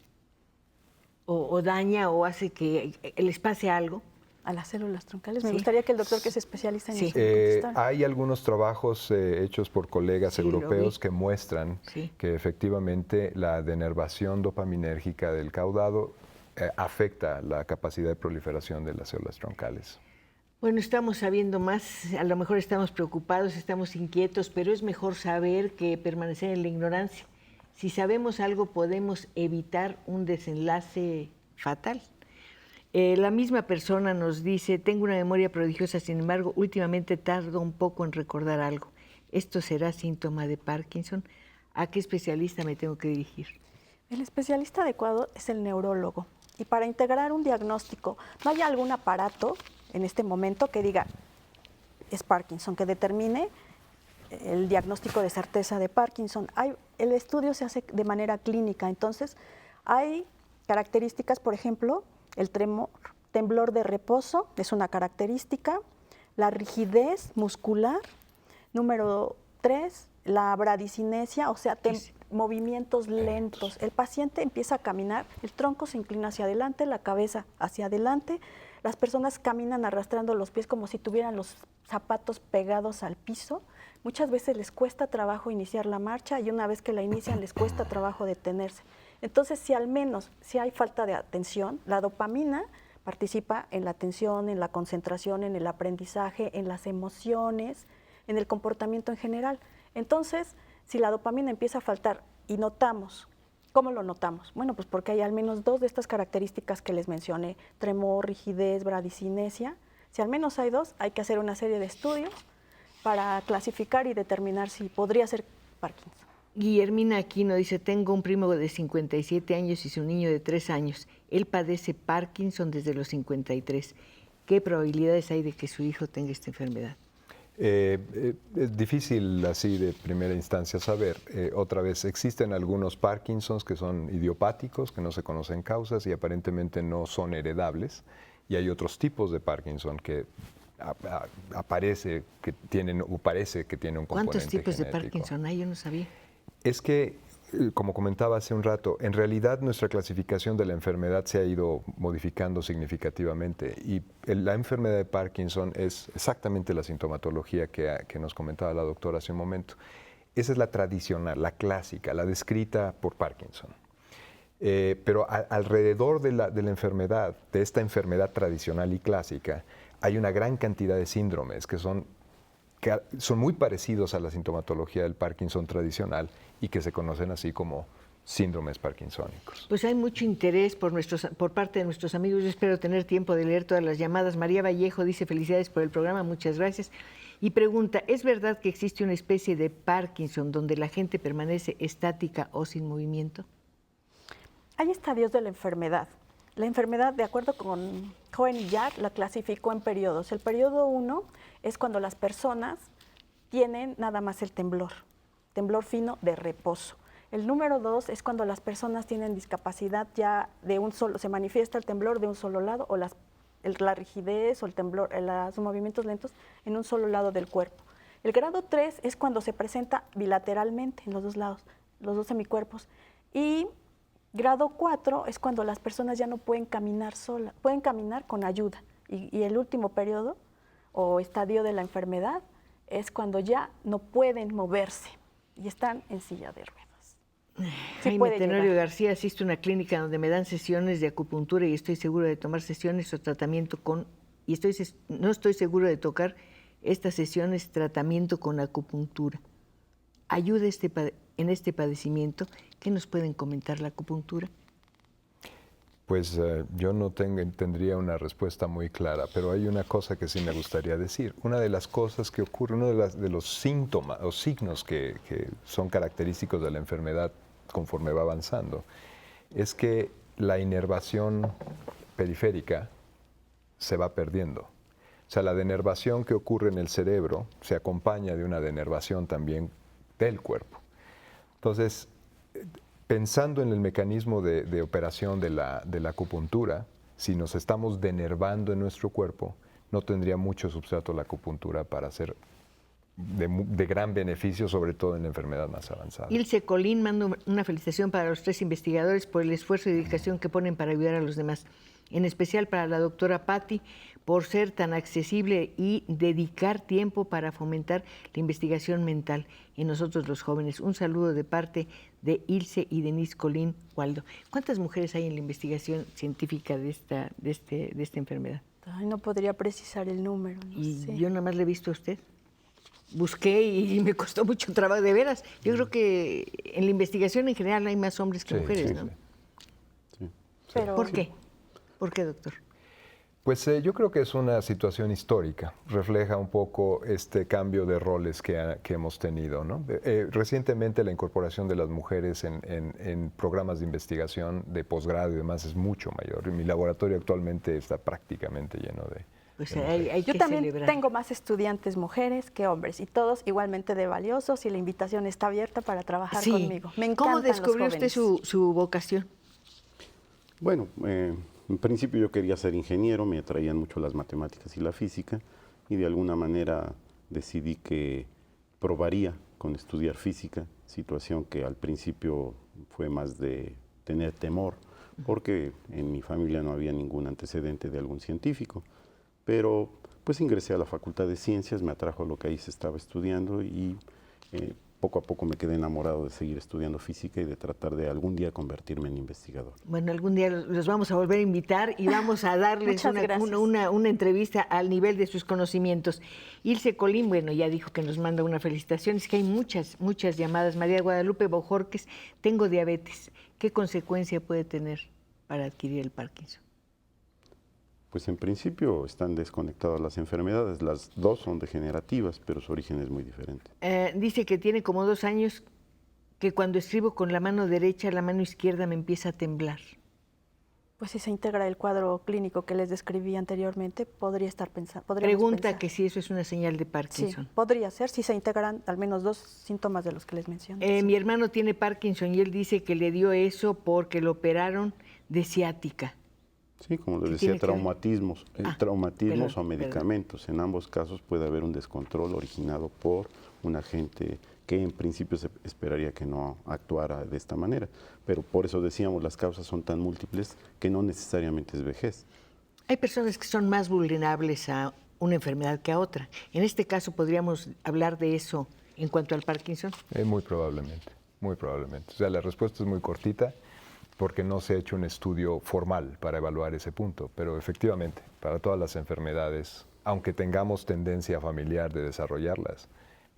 ¿O daña o hace que les pase algo? A las células troncales. Me gustaría que el doctor, que es especialista en eso, contestara. Hay algunos trabajos hechos por colegas europeos que muestran que efectivamente la denervación dopaminérgica del caudado afecta la capacidad de proliferación de las células troncales. Bueno, estamos sabiendo más, a lo mejor estamos preocupados, estamos inquietos, pero es mejor saber que permanecer en la ignorancia. Si sabemos algo, podemos evitar un desenlace fatal. La misma persona nos dice, tengo una memoria prodigiosa, sin embargo, últimamente tardo un poco en recordar algo. ¿Esto será síntoma de Parkinson? ¿A qué especialista me tengo que dirigir? El especialista adecuado es el neurólogo. Y para integrar un diagnóstico, ¿no hay algún aparato en este momento que diga, es Parkinson, que determine el diagnóstico de certeza de Parkinson? El estudio se hace de manera clínica, entonces hay características, por ejemplo, el temblor de reposo es una característica, la rigidez muscular, número 3, la bradicinesia, o sea, movimientos lentos. El paciente empieza a caminar, el tronco se inclina hacia adelante, la cabeza hacia adelante, las personas caminan arrastrando los pies como si tuvieran los zapatos pegados al piso. Muchas veces les cuesta trabajo iniciar la marcha y una vez que la inician les cuesta trabajo detenerse. Entonces, si hay falta de atención, la dopamina participa en la atención, en la concentración, en el aprendizaje, en las emociones, en el comportamiento en general. Entonces, si la dopamina empieza a faltar y notamos, ¿cómo lo notamos? Bueno, pues porque hay al menos 2 de estas características que les mencioné, tremor, rigidez, bradicinesia. Si al menos hay 2, hay que hacer una serie de estudios para clasificar y determinar si podría ser Parkinson. Guillermina Aquino dice, tengo un primo de 57 años y su niño de 3 años. Él padece Parkinson desde los 53. ¿Qué probabilidades hay de que su hijo tenga esta enfermedad? Es difícil así de primera instancia saber. Otra vez, existen algunos Parkinsons que son idiopáticos, que no se conocen causas y aparentemente no son heredables. Y hay otros tipos de Parkinson que parece que tienen un componente ¿Cuántos tipos genético. de Parkinson hay? Yo no sabía. Es que como comentaba hace un rato, en realidad nuestra clasificación de la enfermedad se ha ido modificando significativamente y la enfermedad de Parkinson es exactamente la sintomatología que nos comentaba la doctora hace un momento. Esa es la tradicional, la clásica, la descrita por Parkinson. Pero alrededor de la enfermedad, de esta enfermedad tradicional y clásica, hay una gran cantidad de síndromes que son muy parecidos a la sintomatología del Parkinson tradicional y que se conocen así como síndromes parkinsónicos. Pues hay mucho interés por parte de nuestros amigos. Yo espero tener tiempo de leer todas las llamadas. María Vallejo dice: felicidades por el programa, muchas gracias. Y pregunta: ¿es verdad que existe una especie de Parkinson donde la gente permanece estática o sin movimiento? Hay estadios de la enfermedad. La enfermedad, de acuerdo con Cohen y Jack, la clasificó en periodos. El periodo 1 es cuando las personas tienen nada más el temblor fino de reposo. El número 2 es cuando las personas tienen discapacidad ya de un solo, se manifiesta el temblor de un solo lado o la rigidez o el temblor, los movimientos lentos en un solo lado del cuerpo. El grado 3 es cuando se presenta bilateralmente en los dos lados, los dos semicuerpos. Y grado 4 es cuando las personas ya no pueden caminar solas, pueden caminar con ayuda. Y el último periodo o estadio de la enfermedad es cuando ya no pueden moverse y están en silla de ruedas. Jaime Tenorio García: asisto a una clínica donde me dan sesiones de acupuntura y estoy seguro de tomar sesiones o tratamiento no estoy seguro de tocar estas sesiones, tratamiento con acupuntura. ¿Ayuda en este padecimiento? ¿Qué nos pueden comentar la acupuntura? Pues yo no tendría una respuesta muy clara, pero hay una cosa que sí me gustaría decir. Una de las cosas que ocurre, uno de los síntomas o signos que son característicos de la enfermedad conforme va avanzando, es que la inervación periférica se va perdiendo. O sea, la denervación que ocurre en el cerebro se acompaña de una denervación también del cuerpo. Entonces, pensando en el mecanismo de operación de la acupuntura, si nos estamos denervando en nuestro cuerpo, no tendría mucho substrato la acupuntura para ser de gran beneficio, sobre todo en la enfermedad más avanzada. Ilse Colín manda una felicitación para los 3 investigadores por el esfuerzo y dedicación que ponen para ayudar a los demás, en especial para la doctora Patti, por ser tan accesible y dedicar tiempo para fomentar la investigación mental en nosotros los jóvenes. Un saludo de parte de Ilse y Denise Colín Waldo. ¿Cuántas mujeres hay en la investigación científica de esta enfermedad? Ay, no podría precisar el número. No sé. Yo nada más le he visto a usted. Busqué y me costó mucho trabajo, de veras. Yo creo que en la investigación en general hay más hombres que mujeres, ¿no? Sí. Pero, ¿Por qué? ¿Por qué, doctor? Pues yo creo que es una situación histórica, refleja un poco este cambio de roles que hemos tenido, ¿no? Recientemente la incorporación de las mujeres en programas de investigación de posgrado y demás es mucho mayor. Mi laboratorio actualmente está prácticamente lleno de... Pues hay yo que también celebrar. tengo más estudiantes mujeres que hombres y todos igualmente de valiosos y la invitación está abierta para trabajar conmigo. Me encantan ¿Cómo descubrió los usted jóvenes. su vocación? Bueno, en principio yo quería ser ingeniero, me atraían mucho las matemáticas y la física y de alguna manera decidí que probaría con estudiar física, situación que al principio fue más de tener temor, porque en mi familia no había ningún antecedente de algún científico. Pero pues ingresé a la Facultad de Ciencias, me atrajo lo que ahí se estaba estudiando y poco a poco me quedé enamorado de seguir estudiando física y de tratar de algún día convertirme en investigador. Bueno, algún día los vamos a volver a invitar y vamos a darles una entrevista al nivel de sus conocimientos. Ilse Colín, bueno, ya dijo que nos manda una felicitación. Es que hay muchas llamadas. María Guadalupe Bojorques: tengo diabetes. ¿Qué consecuencia puede tener para adquirir el Parkinson? Pues en principio están desconectadas las enfermedades, las dos son degenerativas, pero su origen es muy diferente. Dice que tiene como 2 años que cuando escribo con la mano derecha, la mano izquierda me empieza a temblar. Pues si se integra el cuadro clínico que les describí anteriormente, podría estar pensando. Pregunta que si eso es una señal de Parkinson. Sí, podría ser, si se integran al menos 2 síntomas de los que les mencioné. Mi hermano tiene Parkinson y él dice que le dio eso porque lo operaron de ciática. Sí, como les decía, traumatismos, traumatismos perdón, o medicamentos. En ambos casos puede haber un descontrol originado por un agente que en principio se esperaría que no actuara de esta manera. Pero por eso decíamos, las causas son tan múltiples que no necesariamente es vejez. Hay personas que son más vulnerables a una enfermedad que a otra. En este caso, ¿podríamos hablar de eso en cuanto al Parkinson? Muy probablemente, muy probablemente. O sea, la respuesta es muy cortita porque no se ha hecho un estudio formal para evaluar ese punto, pero efectivamente, para todas las enfermedades, aunque tengamos tendencia familiar de desarrollarlas,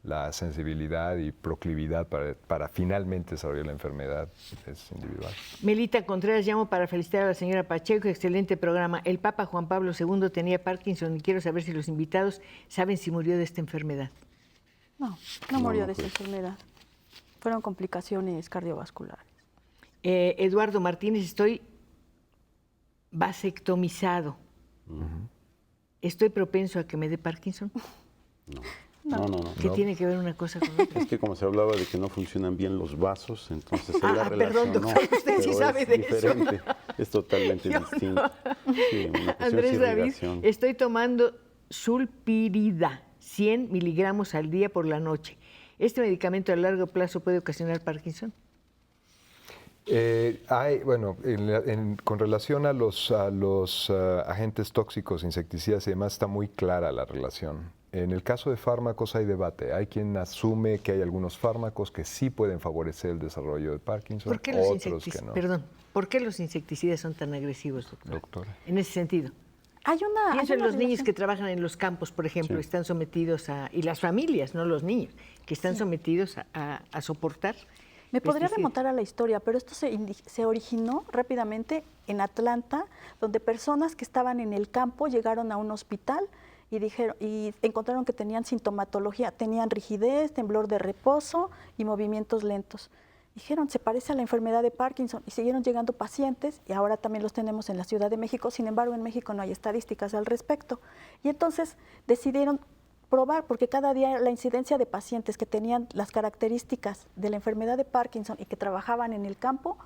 la sensibilidad y proclividad para finalmente desarrollar la enfermedad es individual. Melita Contreras, llamo para felicitar a la señora Pacheco, excelente programa. El Papa Juan Pablo II tenía Parkinson y quiero saber si los invitados saben si murió de esta enfermedad. No murió de esa enfermedad. Fueron complicaciones cardiovasculares. Eduardo Martínez, estoy vasectomizado. ¿Estoy propenso a que me dé Parkinson? No. ¿Qué tiene que ver una cosa con otra? Es que como se hablaba de que no funcionan bien los vasos, entonces él la perdón, relacionó, doctor, usted sí pero sabe es de eso. diferente, es totalmente distinto. Sí, una cuestión Andrés de David, irrigación. estoy tomando sulpirida, 100 miligramos al día por la noche. ¿Este medicamento a largo plazo puede ocasionar Parkinson? Con relación a los agentes tóxicos, insecticidas y demás, está muy clara la relación. En el caso de fármacos hay debate. Hay quien asume que hay algunos fármacos que sí pueden favorecer el desarrollo de Parkinson, ¿Por qué los otros que no. Perdón, ¿por qué los insecticidas son tan agresivos, doctor? Doctora. En ese sentido. Pienso en los niños que trabajan en los campos, por ejemplo, Sí. están sometidos y las familias, no los niños, que están sometidos a soportar. Me podría pesticidas. remontar a la historia, pero esto se originó rápidamente en Atlanta, donde personas que estaban en el campo llegaron a un hospital y encontraron que tenían sintomatología, tenían rigidez, temblor de reposo y movimientos lentos. Dijeron, se parece a la enfermedad de Parkinson, y siguieron llegando pacientes, y ahora también los tenemos en la Ciudad de México. Sin embargo, en México no hay estadísticas al respecto. Y entonces decidieron probar, porque cada día la incidencia de pacientes que tenían las características de la enfermedad de Parkinson y que trabajaban en el campo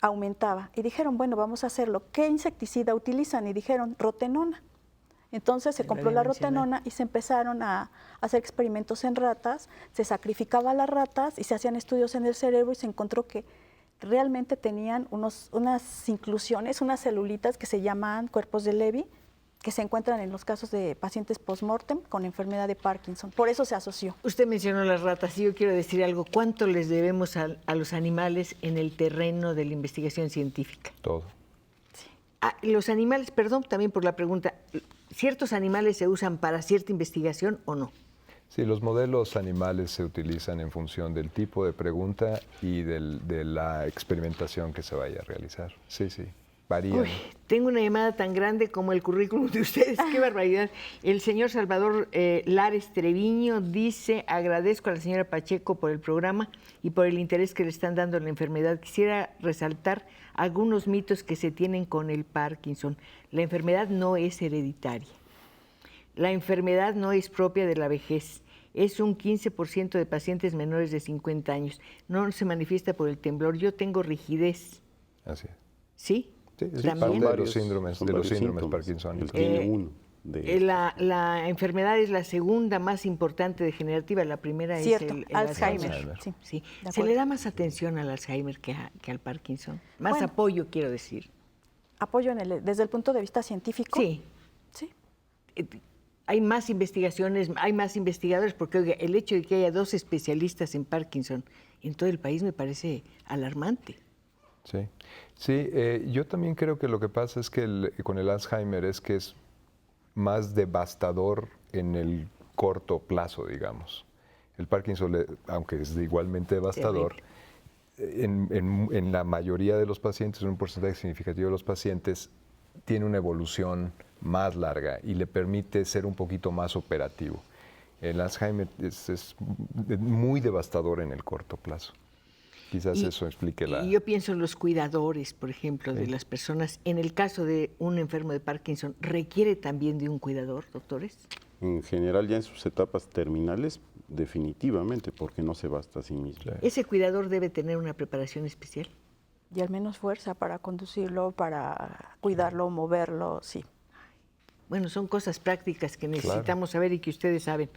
aumentaba. Y dijeron, bueno, vamos a hacerlo. ¿Qué insecticida utilizan? Y dijeron, rotenona. Entonces se compró la rotenona y se empezaron a hacer experimentos en ratas, se sacrificaba a las ratas y se hacían estudios en el cerebro y se encontró que realmente tenían unas inclusiones, unas celulitas que se llaman cuerpos de Levy, que se encuentran en los casos de pacientes post-mortem con enfermedad de Parkinson. Por eso se asoció. Usted mencionó las ratas y yo quiero decir algo. ¿Cuánto les debemos a los animales en el terreno de la investigación científica? Todo. Los animales, perdón también por la pregunta, ¿ciertos animales se usan para cierta investigación o no? Sí, los modelos animales se utilizan en función del tipo de pregunta y de la experimentación que se vaya a realizar. Sí, varían. Uy, tengo una llamada tan grande como el currículum de ustedes, qué barbaridad. El señor Salvador Lares Treviño dice, agradezco a la señora Pacheco por el programa y por el interés que le están dando a la enfermedad. Quisiera resaltar algunos mitos que se tienen con el Parkinson. La enfermedad no es hereditaria. La enfermedad no es propia de la vejez. Es un 15% de pacientes menores de 50 años. No se manifiesta por el temblor. Yo tengo rigidez. Así es. ¿Sí? Sí, es ¿También? parte de los síndromes, son de los varios síndromes síntomas. parkinsónicos. Él tiene uno. La enfermedad es la segunda más importante degenerativa. La primera Cierto, es el Alzheimer. Alzheimer. Sí, Sí. de ¿Se acuerdo. le da más atención al Alzheimer que al Parkinson? Más Bueno. apoyo, quiero decir. Apoyo desde el punto de vista científico. Sí. Sí. Hay más investigaciones, hay más investigadores, porque oiga, el hecho de que haya 2 especialistas en Parkinson en todo el país me parece alarmante. Sí, yo también creo que lo que pasa es que con el Alzheimer es que es más devastador en el corto plazo, digamos. El Parkinson, aunque es igualmente devastador, en la mayoría de los pacientes, en un porcentaje significativo de los pacientes, tiene una evolución más larga y le permite ser un poquito más operativo. El Alzheimer es muy devastador en el corto plazo. Quizás eso explique Y yo pienso en los cuidadores, por ejemplo, de las personas. En el caso de un enfermo de Parkinson, ¿requiere también de un cuidador, doctores? En general, ya en sus etapas terminales, definitivamente, porque no se basta a sí mismo. ¿Ese cuidador debe tener una preparación especial? Y al menos fuerza para conducirlo, para cuidarlo, moverlo, sí. Bueno, son cosas prácticas que necesitamos saber y que ustedes saben.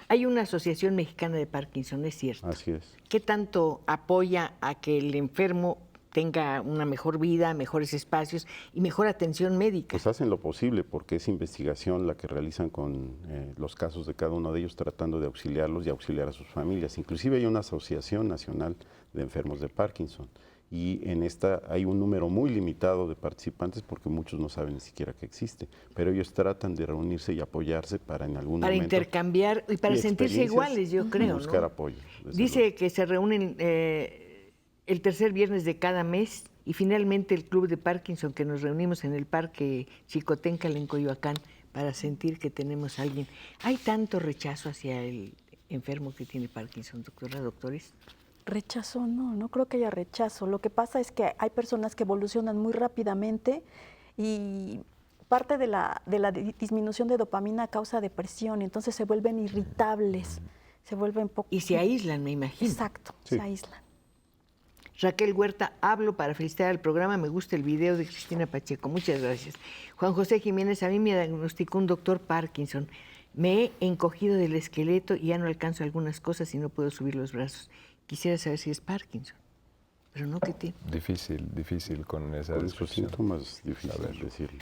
Hay una asociación mexicana de Parkinson, es cierto. Así es. ¿Qué tanto apoya a que el enfermo tenga una mejor vida, mejores espacios y mejor atención médica? Pues hacen lo posible porque es investigación la que realizan con los casos de cada uno de ellos, tratando de auxiliarlos y auxiliar a sus familias. Inclusive hay una asociación nacional de enfermos de Parkinson y en esta hay un número muy limitado de participantes porque muchos no saben ni siquiera que existe, pero ellos tratan de reunirse y apoyarse para en algún para momento... intercambiar y para y sentirse experiencias iguales, yo creo, y buscar ¿no? apoyo. desde Dice luego. que se reúnen el tercer viernes de cada mes y finalmente el Club de Parkinson, que nos reunimos en el Parque Xicoténcatl en Coyoacán para sentir que tenemos a alguien. ¿Hay tanto rechazo hacia el enfermo que tiene Parkinson, doctora, doctores? Rechazo, no creo que haya rechazo. Lo que pasa es que hay personas que evolucionan muy rápidamente y parte de la disminución de dopamina causa depresión, entonces se vuelven irritables, se vuelven poco... Y se aíslan, me imagino. Exacto, Sí. se aíslan. Raquel Huerta, hablo para felicitar al programa, me gusta el video de Cristina Pacheco, muchas gracias. Juan José Jiménez, a mí me diagnosticó un doctor Parkinson, me he encogido del esqueleto y ya no alcanzo algunas cosas y no puedo subir los brazos. Quisiera saber si es Parkinson, pero no que tiene. Difícil con esa Con esos descripción. síntomas, difícil decirlo.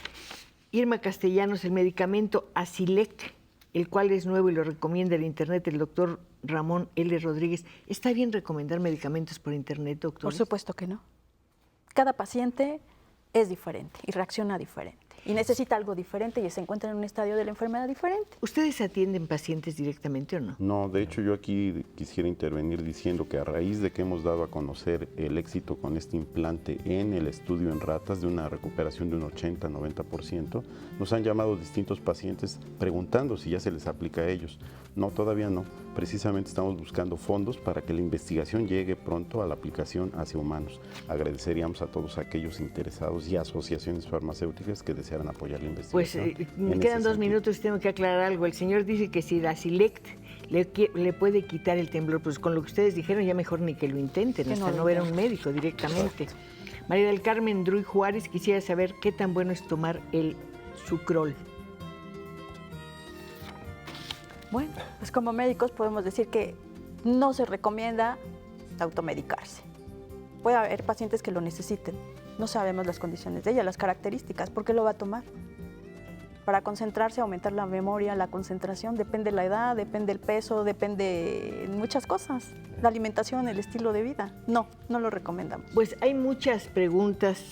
Irma Castellanos, el medicamento Acilec, el cual es nuevo y lo recomienda el internet el doctor Ramón L. Rodríguez. ¿Está bien recomendar medicamentos por internet, doctor? Por supuesto que no. Cada paciente es diferente y reacciona diferente y necesita algo diferente y se encuentra en un estadio de la enfermedad diferente. ¿Ustedes atienden pacientes directamente o no? No, de hecho yo aquí quisiera intervenir diciendo que a raíz de que hemos dado a conocer el éxito con este implante en el estudio en ratas de una recuperación de un 80-90%, nos han llamado distintos pacientes preguntando si ya se les aplica a ellos. No, todavía no. Precisamente estamos buscando fondos para que la investigación llegue pronto a la aplicación hacia humanos. Agradeceríamos a todos aquellos interesados y asociaciones farmacéuticas que desearan apoyar la Pues investigación. me en quedan ese 2 sentido. minutos y tengo que aclarar algo. El señor dice que si la Acilect le puede quitar el temblor, pues con lo que ustedes dijeron ya mejor ni que lo intenten, Que hasta no no lo ver a un intenten. médico directamente. María del Carmen Druy Juárez, quisiera saber qué tan bueno es tomar el Sucrol. Bueno, pues como médicos podemos decir que no se recomienda automedicarse. Puede haber pacientes que lo necesiten. No sabemos las condiciones de ella, las características. ¿Por qué lo va a tomar? Para concentrarse, aumentar la memoria, la concentración, depende la edad, depende el peso, depende muchas cosas. La alimentación, el estilo de vida. No lo recomendamos. Pues hay muchas preguntas,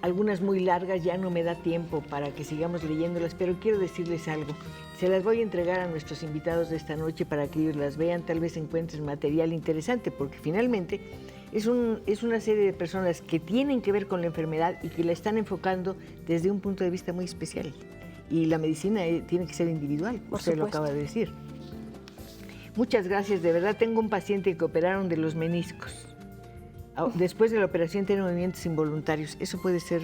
algunas muy largas, ya no me da tiempo para que sigamos leyéndolas, pero quiero decirles algo. Se las voy a entregar a nuestros invitados de esta noche para que ellos las vean, tal vez encuentren material interesante, porque finalmente es una serie de personas que tienen que ver con la enfermedad y que la están enfocando desde un punto de vista muy especial. Y la medicina tiene que ser individual, Por usted lo supuesto. acaba de decir. Muchas gracias, de verdad tengo un paciente que operaron de los meniscos. Después de la operación tiene movimientos involuntarios. ¿Eso puede ser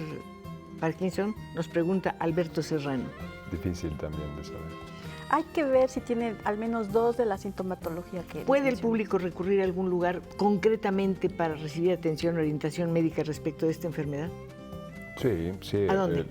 Parkinson? Nos pregunta Alberto Serrano. Difícil también de saber. Hay que ver si tiene al menos 2 de la sintomatología que... ¿Puede el mencioné. público recurrir a algún lugar concretamente para recibir atención o orientación médica respecto de esta enfermedad? Sí. ¿A dónde?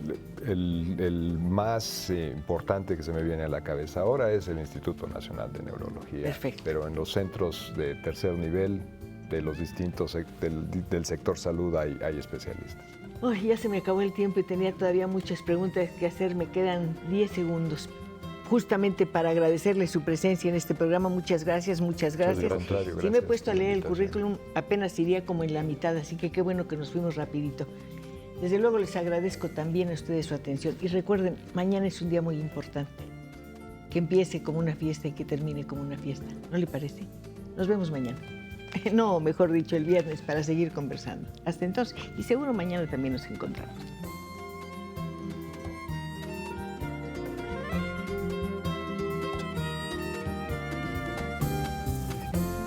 El más importante que se me viene a la cabeza ahora es el Instituto Nacional de Neurología. Perfecto. Pero en los centros de tercer nivel de los distintos del sector salud hay especialistas. Uy, ya se me acabó el tiempo y tenía todavía muchas preguntas que hacer. Me quedan 10 segundos. Justamente para agradecerle su presencia en este programa. Muchas gracias, muchas gracias. Al contrario, Si me he gracias puesto a por la leer el invitación. currículum, apenas iría como en la mitad, así que qué bueno que nos fuimos rapidito. Desde luego les agradezco también a ustedes su atención. Y recuerden, mañana es un día muy importante. Que empiece como una fiesta y que termine como una fiesta. ¿No le parece? Nos vemos mañana. No, mejor dicho, el viernes para seguir conversando. Hasta entonces. Y seguro mañana también nos encontramos.